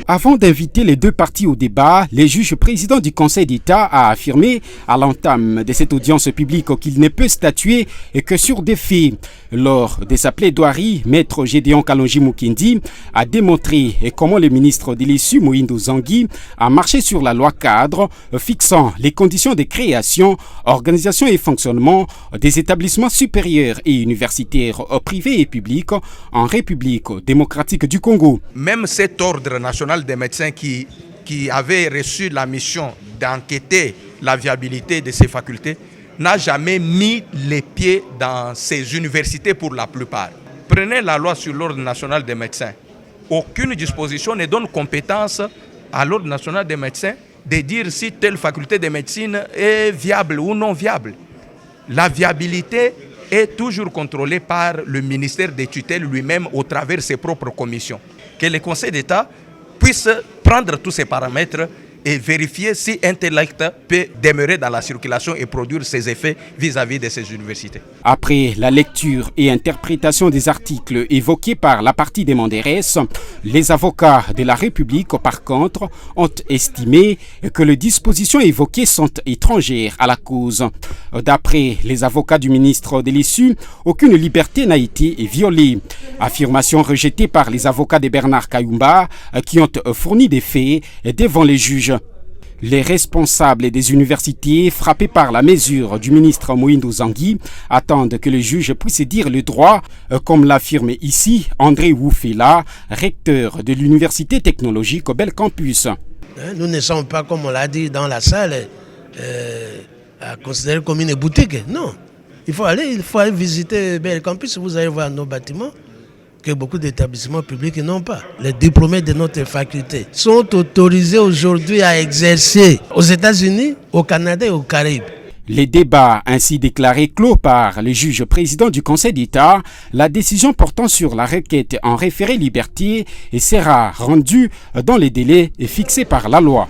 Avant d'inviter les deux parties au débat, le juge président du Conseil d'État a affirmé à l'entame de cette audience publique qu'il ne peut statuer que sur des faits. Lors de sa plaidoirie, Maître Gédéon Kalonji Mukendi a démontré comment le ministre de l'Issu, Moïndo Zangui, a marché sur la loi cadre fixant les conditions de création, organisation et fonctionnement des établissements supérieurs et universitaires privés et publics en République démocratique du Congo. Même cet ordre national des médecins qui avait reçu la mission d'enquêter la viabilité de ces facultés n'a jamais mis les pieds dans ces universités pour la plupart. Prenez la loi sur l'ordre national des médecins. Aucune disposition ne donne compétence à l'ordre national des médecins de dire si telle faculté de médecine est viable ou non viable. La viabilité est toujours contrôlée par le ministère des tutelles lui-même au travers de ses propres commissions. Que le Conseil d'État puisse prendre tous ces paramètres et vérifier si un tel acte peut demeurer dans la circulation et produire ses effets vis-à-vis de ces universités. Après la lecture et interprétation des articles évoqués par la partie demanderesse, les avocats de la République, par contre, ont estimé que les dispositions évoquées sont étrangères à la cause. D'après les avocats du ministre de l'Issu, aucune liberté n'a été violée. Affirmation rejetée par les avocats de Bernard Kayumba qui ont fourni des faits devant les juges. Les responsables des universités frappés par la mesure du ministre Moïndo Zangui attendent que le juge puisse dire le droit, comme l'affirme ici André Woufela, recteur de l'université technologique Bel Campus. Nous ne sommes pas, comme on l'a dit dans la salle, à considérer comme une boutique. Non, il faut aller visiter Bel Campus, vous allez voir nos bâtiments que beaucoup d'établissements publics n'ont pas. Les diplômés de notre faculté sont autorisés aujourd'hui à exercer aux États-Unis, au Canada et aux Caraïbes. Les débats ainsi déclarés clos par le juge président du Conseil d'État, la décision portant sur la requête en référé liberté sera rendue dans les délais fixés par la loi.